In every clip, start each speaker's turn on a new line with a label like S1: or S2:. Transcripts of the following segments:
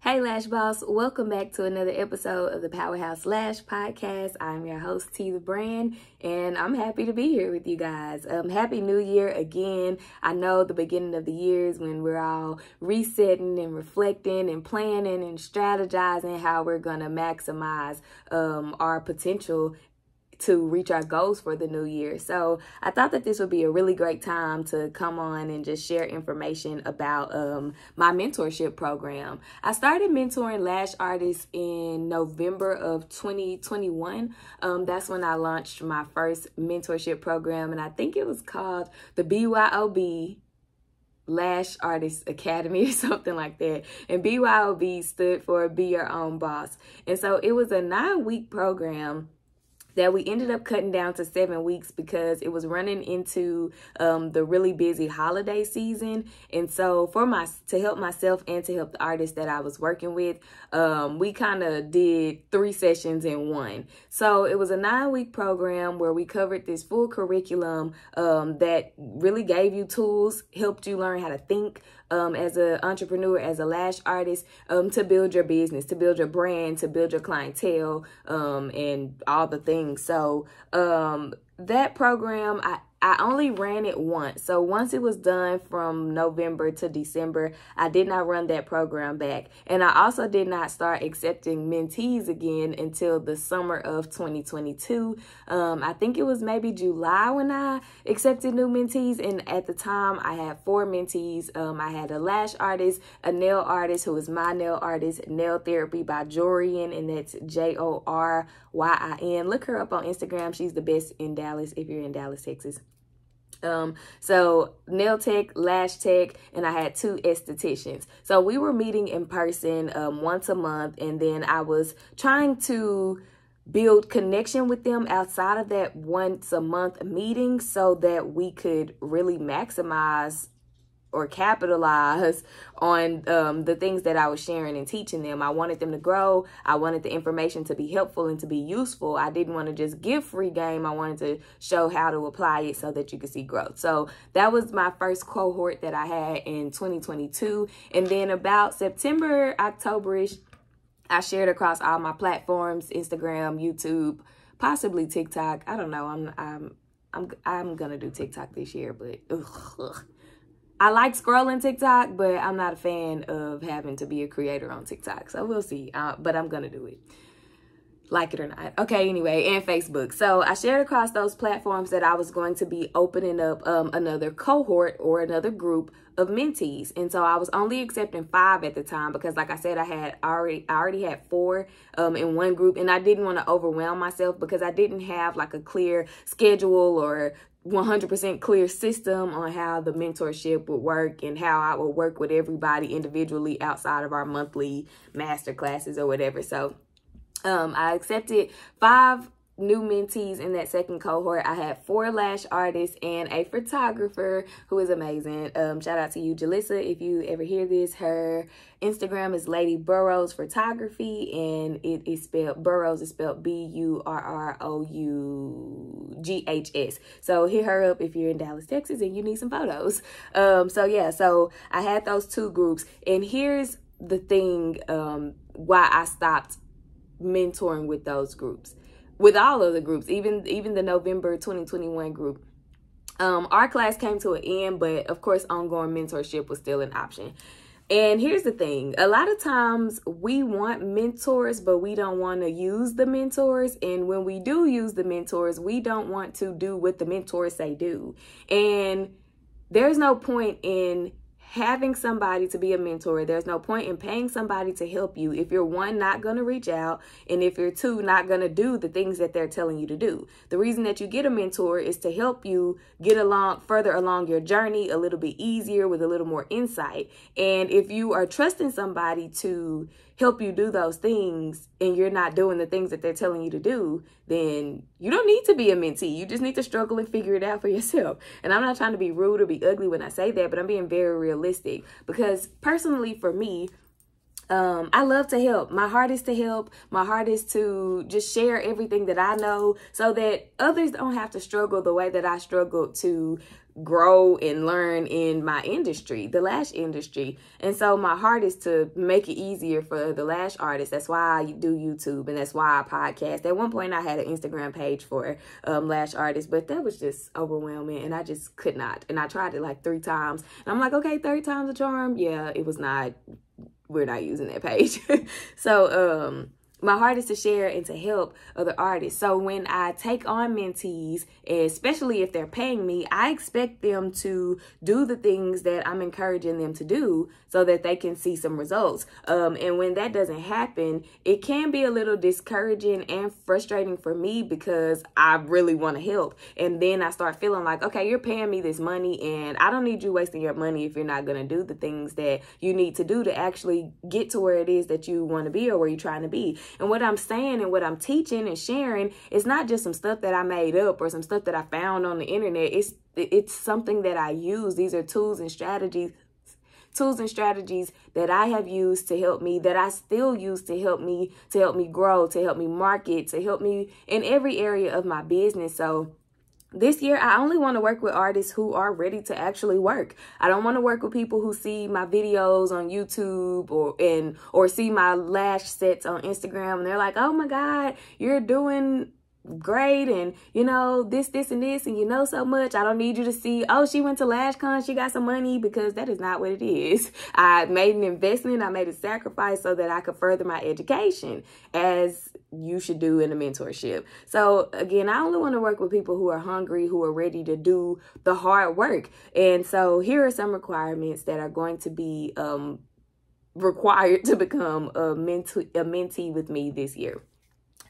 S1: Hey Lash Boss, welcome back to another episode of the Powerhouse Lash Podcast. I'm your host, T the Brand, and I'm happy to be here with you guys. Happy New Year again. I know the beginning of the year is when we're all resetting and reflecting and planning and strategizing how we're going to maximize our potential to reach our goals for the new year. So I thought that this would be a really great time to come on and just share information about my mentorship program. I started mentoring lash artists in November of 2021. That's when I launched my first mentorship program, and I think it was called the BYOB Lash Artist Academy or something like that. And BYOB stood for Be Your Own Boss. And so it was a 9-week program that we ended up cutting down to 7 weeks because it was running into the really busy holiday season. And so to help myself and to help the artists that I was working with, we kind of did 3 sessions in one. So it was a 9-week program where we covered this full curriculum that really gave you tools, helped you learn how to think as an entrepreneur, as a lash artist, to build your business, to build your brand, to build your clientele, and all the things. So that program, I only ran it once. So once it was done from November to December, I did not run that program back. And I also did not start accepting mentees again until the summer of 2022. I think it was maybe July when I accepted new mentees. And at the time, I had 4 mentees. I had a lash artist, a nail artist who was my nail artist, Nail Therapy by Jorian, and that's Joryin. Look her up on Instagram. She's the best in Dallas if you're in Dallas, Texas. So nail tech, lash tech, and I had 2 estheticians. So we were meeting in person once a month, and then I was trying to build connection with them outside of that once a month meeting so that we could really maximize or capitalize on the things that I was sharing and teaching them. I wanted them to grow. I wanted the information to be helpful and to be useful. I didn't want to just give free game. I wanted to show how to apply it so that you could see growth. So that was my first cohort that I had in 2022. And then about September, October-ish, I shared across all my platforms, Instagram, YouTube, possibly TikTok. I don't know. I'm gonna do TikTok this year, but ugh. I like scrolling TikTok, but I'm not a fan of having to be a creator on TikTok. So we'll see. But I'm going to do it. Like it or not. Okay, anyway, and Facebook. So I shared across those platforms that I was going to be opening up another cohort or another group of mentees. And so I was only accepting 5 at the time because, like I said, I already had 4 in one group, and I didn't want to overwhelm myself because I didn't have like a clear schedule or 100% clear system on how the mentorship would work and how I would work with everybody individually outside of our monthly master classes or whatever. So I accepted 5 new mentees in that second cohort. I had 4 lash artists and a photographer who is amazing. Shout out to you, Jalissa, if you ever hear this. Her Instagram is Lady Burrows Photography, and it is spelled, Burrows is spelled Burroughs. So hit her up if you're in Dallas, Texas and you need some photos. So I had those 2 groups, and here's the thing why I stopped mentoring with those groups. With all of the groups, even the November 2021 group, our class came to an end, but of course, ongoing mentorship was still an option. And here's the thing. A lot of times we want mentors, but we don't want to use the mentors. And when we do use the mentors, we don't want to do what the mentors say do. And there's no point in having somebody to be a mentor. There's no point in paying somebody to help you if you're, 1, not going to reach out, and if you're 2, not going to do the things that they're telling you to do. The reason that you get a mentor is to help you get further along your journey a little bit easier with a little more insight. And if you are trusting somebody to help you do those things and you're not doing the things that they're telling you to do, then you don't need to be a mentee. You just need to struggle and figure it out for yourself. And I'm not trying to be rude or be ugly when I say that, but I'm being very realistic because personally for me, I love to help. My heart is to help. My heart is to just share everything that I know so that others don't have to struggle the way that I struggled to grow and learn in my industry, the lash industry. And so my heart is to make it easier for the lash artists. That's why I do YouTube, and that's why I podcast. At one point I had an Instagram page for lash artists, but that was just overwhelming and I just could not. And I tried it like 3 times and I'm like, okay, 30 times a charm. Yeah, it was not, we're not using that page. So my heart is to share and to help other artists. So when I take on mentees, especially if they're paying me, I expect them to do the things that I'm encouraging them to do so that they can see some results. And when that doesn't happen, it can be a little discouraging and frustrating for me because I really want to help. And then I start feeling like, okay, you're paying me this money and I don't need you wasting your money if you're not going to do the things that you need to do to actually get to where it is that you want to be or where you're trying to be. And what I'm saying and what I'm teaching and sharing is not just some stuff that I made up or some stuff that I found on the internet. It's something that I use. These are tools and strategies that I have used to help me, that I still use to help me grow, to help me market, to help me in every area of my business. So this year, I only want to work with artists who are ready to actually work. I don't want to work with people who see my videos on YouTube or see my lash sets on Instagram and they're like, oh my God, you're doing great, and you know this and this, and you know so much. I don't need you to see, oh, she went to LashCon, she got some money, because that is not what it is. I made an investment, I made a sacrifice so that I could further my education, as you should do in a mentorship. So again, I only want to work with people who are hungry, who are ready to do the hard work. And so here are some requirements that are going to be required to become a mentee with me this year.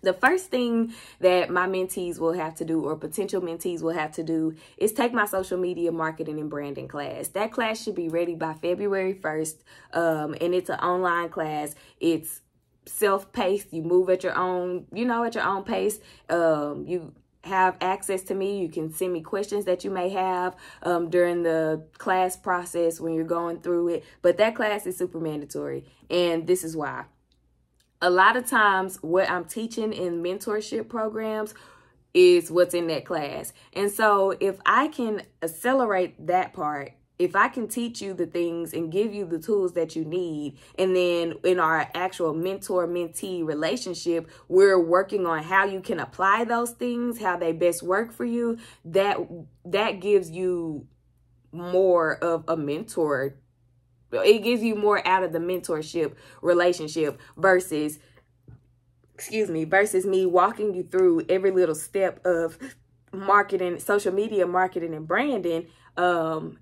S1: The first thing that my mentees will have to do, or potential mentees will have to do, is take my social media marketing and branding class. That class should be ready by February 1st, and it's an online class. It's self-paced. You move at your own, at your own pace. You have access to me. You can send me questions that you may have during the class process when you're going through it. But that class is super mandatory, and this is why. A lot of times what I'm teaching in mentorship programs is what's in that class. And so if I can accelerate that part, if I can teach you the things and give you the tools that you need, and then in our actual mentor-mentee relationship, we're working on how you can apply those things, how they best work for you, that gives you more of a mentor. It gives you more out of the mentorship relationship versus me walking you through every little step of marketing, social media marketing and branding, and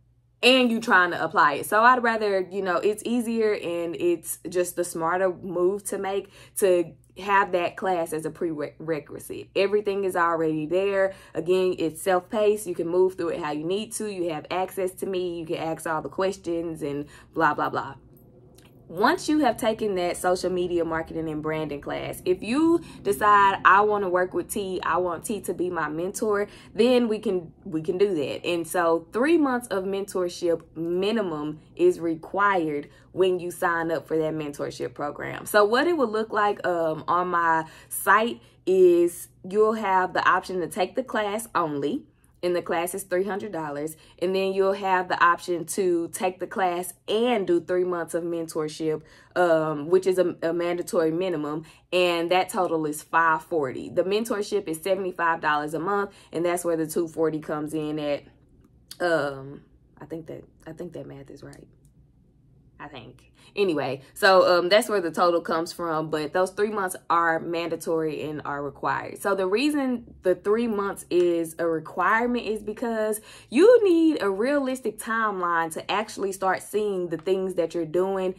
S1: you trying to apply it. So I'd rather, it's easier and it's just the smarter move to make, to have that class as a prerequisite. Everything is already there. Again, it's self-paced. You can move through it how you need to. You have access to me. You can ask all the questions and blah, blah, blah. Once you have taken that social media marketing and branding class, if you decide I want to work with T, I want T to be my mentor, then we can do that. And so 3 months of mentorship minimum is required when you sign up for that mentorship program. So what it would look like on my site is you'll have the option to take the class only. And the class is $300. And then you'll have the option to take the class and do 3 months of mentorship, which is a mandatory minimum. And that total is $540. The mentorship is $75 a month. And that's where the $240 comes in at. I think that math is right. I think. Anyway, so that's where the total comes from, but those 3 months are mandatory and are required. So the reason the 3 months is a requirement is because you need a realistic timeline to actually start seeing the things that you're doing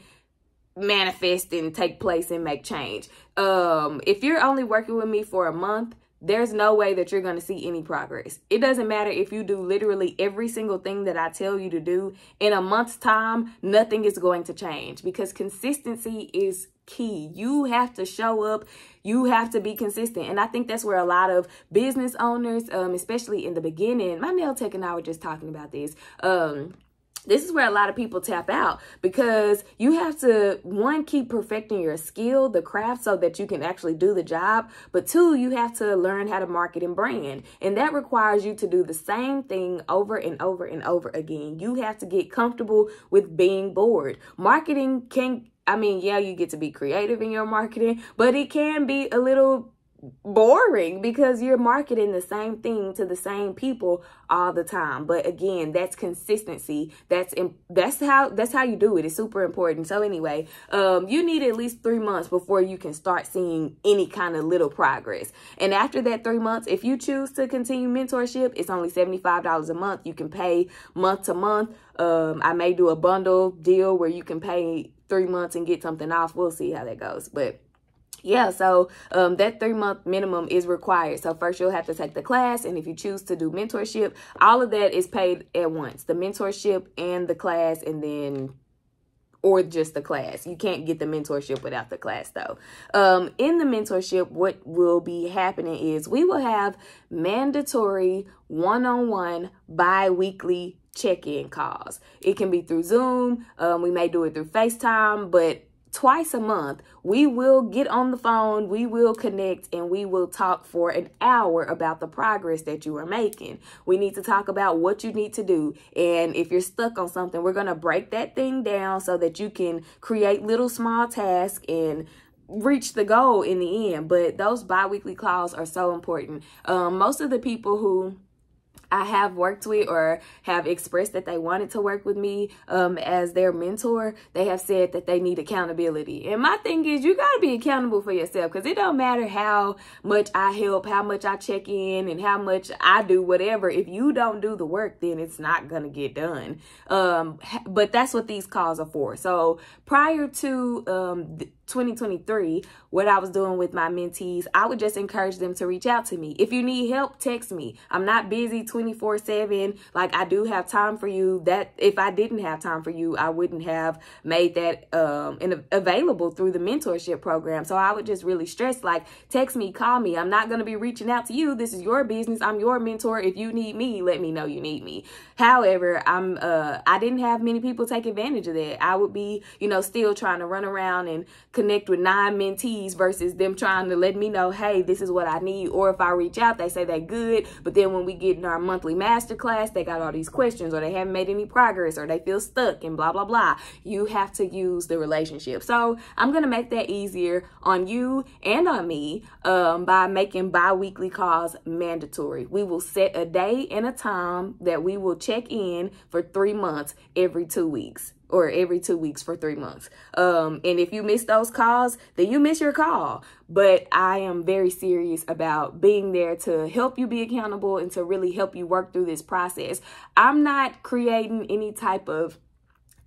S1: manifest and take place and make change. If you're only working with me for a month, there's no way that you're going to see any progress. It doesn't matter if you do literally every single thing that I tell you to do. In a month's time, nothing is going to change, because consistency is key. You have to show up. You have to be consistent. And I think that's where a lot of business owners, especially in the beginning, my nail tech and I were just talking about this. this is where a lot of people tap out, because you have to, one, keep perfecting your skill, the craft, so that you can actually do the job. But two, you have to learn how to market and brand. And that requires you to do the same thing over and over and over again. You have to get comfortable with being bored. Marketing can, I mean, yeah, you get to be creative in your marketing, but it can be a little boring because you're marketing the same thing to the same people all the time. But again, that's consistency. That's how you do it. It's super important. So anyway, you need at least 3 months before you can start seeing any kind of little progress. And after that 3 months, if you choose to continue mentorship, it's only $75 a month. You can pay month to month. I may do a bundle deal where you can pay 3 months and get something off. We'll see how that goes. But yeah, so that 3 month minimum is required. So first you'll have to take the class, and if you choose to do mentorship, all of that is paid at once. The mentorship and the class, and then, or just the class. You can't get the mentorship without the class though. In the mentorship, what will be happening is we will have mandatory one-on-one bi-weekly check-in calls. It can be through Zoom. We may do it through FaceTime, but twice a month, we will get on the phone, we will connect, and we will talk for an hour about the progress that you are making. We need to talk about what you need to do. And if you're stuck on something, we're going to break that thing down so that you can create little small tasks and reach the goal in the end. But those bi-weekly calls are so important. Most of the people who I have worked with or have expressed that they wanted to work with me as their mentor, they have said that they need accountability. And my thing is, you got to be accountable for yourself, because it don't matter how much I help, how much I check in, and how much I do whatever. If you don't do the work, then it's not going to get done. But that's what these calls are for. So prior to 2023, what I was doing with my mentees, I would just encourage them to reach out to me. If you need help, text me. I'm not busy 24/7. Like, I do have time for you. That if I didn't have time for you, I wouldn't have made that available through the mentorship program. So I would just really stress, like, text me, call me. I'm not going to be reaching out to you. This is your business. I'm your mentor. If you need me, let me know you need me. However, I didn't have many people take advantage of that. I would be, still trying to run around and connect with 9 mentees versus them trying to let me know, hey, this is what I need. Or if I reach out, they say they're good, but then when we get in our monthly masterclass, they got all these questions, or they haven't made any progress, or they feel stuck, and blah, blah, blah. You have to use the relationship. So I'm going to make that easier on you and on me by making bi-weekly calls mandatory. We will set a day and a time that we will check in for 3 months every 2 weeks. Or every 2 weeks for 3 months. And if you miss those calls, then you miss your call. But I am very serious about being there to help you be accountable and to really help you work through this process. I'm not creating any type of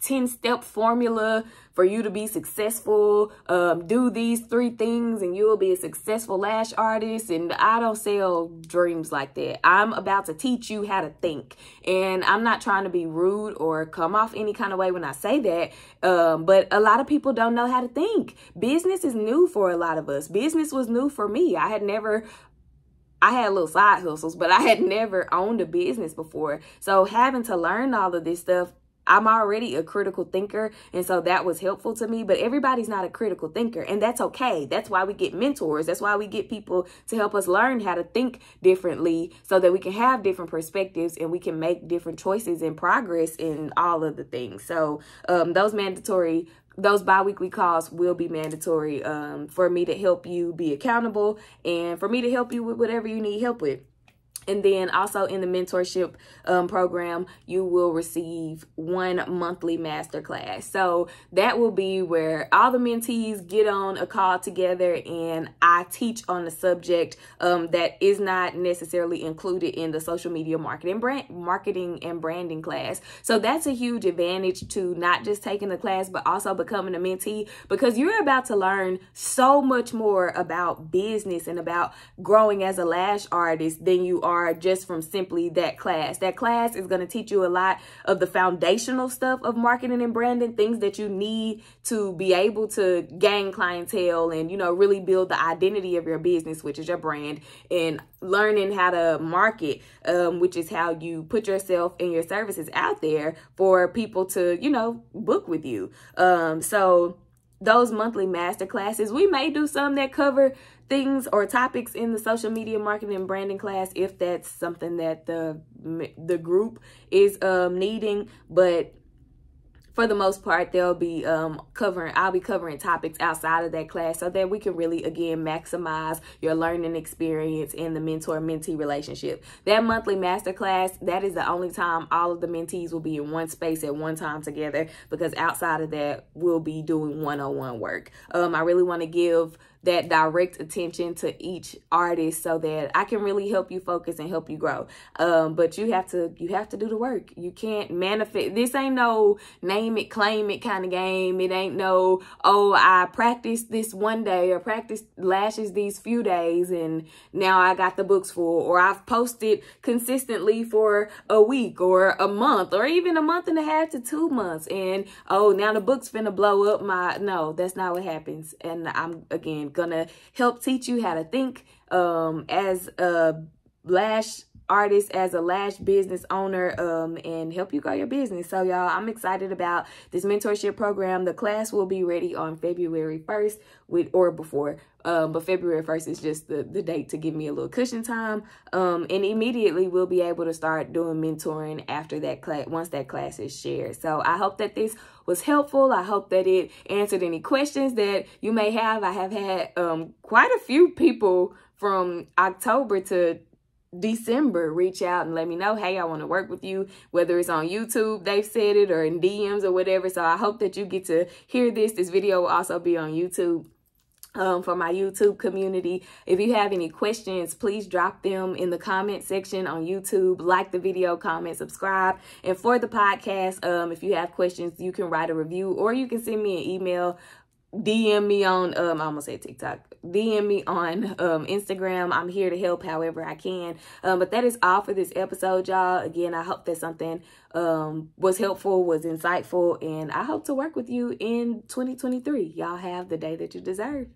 S1: 10-step formula for you to be successful. Do these 3 things and you'll be a successful lash artist. And I don't sell dreams like that. I'm about to teach you how to think. And I'm not trying to be rude or come off any kind of way when I say that. But a lot of people don't know how to think. Business is new for a lot of us. Business was new for me. I had little side hustles, but I had never owned a business before. So having to learn all of this stuff, I'm already a critical thinker, and so that was helpful to me, but everybody's not a critical thinker, and that's okay. That's why we get mentors. That's why we get people to help us learn how to think differently so that we can have different perspectives and we can make different choices and progress in all of the things. So those bi-weekly calls will be mandatory for me to help you be accountable and for me to help you with whatever you need help with. And then also in the mentorship program, you will receive 1 monthly masterclass. So that will be where all the mentees get on a call together and I teach on the subject that is not necessarily included in the social media marketing and branding class. So that's a huge advantage to not just taking the class, but also becoming a mentee, because you're about to learn so much more about business and about growing as a lash artist than you are are just from simply that class. That class is going to teach you a lot of the foundational stuff of marketing and branding, things that you need to be able to gain clientele and, you know, really build the identity of your business, which is your brand, and learning how to market, which is how you put yourself and your services out there for people to, you know, book with you. So those monthly master classes, we may do some that cover things or topics in the social media marketing and branding class if that's something that the group is needing, but for the most part, they'll be I'll be covering topics outside of that class so that we can really, again, maximize your learning experience in the mentor-mentee relationship. That monthly masterclass, that is the only time all of the mentees will be in one space at one time together, because outside of that, we'll be doing one-on-one work. I really want to give that direct attention to each artist so that I can really help you focus and help you grow. But you have to do the work. You can't manifest. This ain't no name it, claim it kind of game. It ain't no, oh, I practiced this one day or practiced lashes these few days and now I got the books full, or I've posted consistently for a week or a month or even a month and a half to 2 months and, oh, now the book's finna blow up no, that's not what happens. And I'm, again, gonna help teach you how to think as a lash artist, as a lash business owner, and help you grow your business. So y'all, I'm excited about this mentorship program. The class will be ready on February 1st or before, but February 1st is just the date to give me a little cushion time, and immediately we'll be able to start doing mentoring after that class, once that class is shared. So I hope that this was helpful. I hope that it answered any questions that you may have. I have had quite a few people from October to December reach out and let me know, hey, I want to work with you, whether it's on YouTube, they've said it, or in DMs or whatever. So I hope that you get to hear this. This video will also be on YouTube. For my YouTube community. If you have any questions, please drop them in the comment section on YouTube. Like the video, comment, subscribe. And for the podcast, if you have questions, you can write a review or you can send me an email. DM me on, I almost said TikTok. DM me on Instagram. I'm here to help however I can. But that is all for this episode, y'all. Again, I hope that something was helpful, was insightful, and I hope to work with you in 2023. Y'all have the day that you deserve.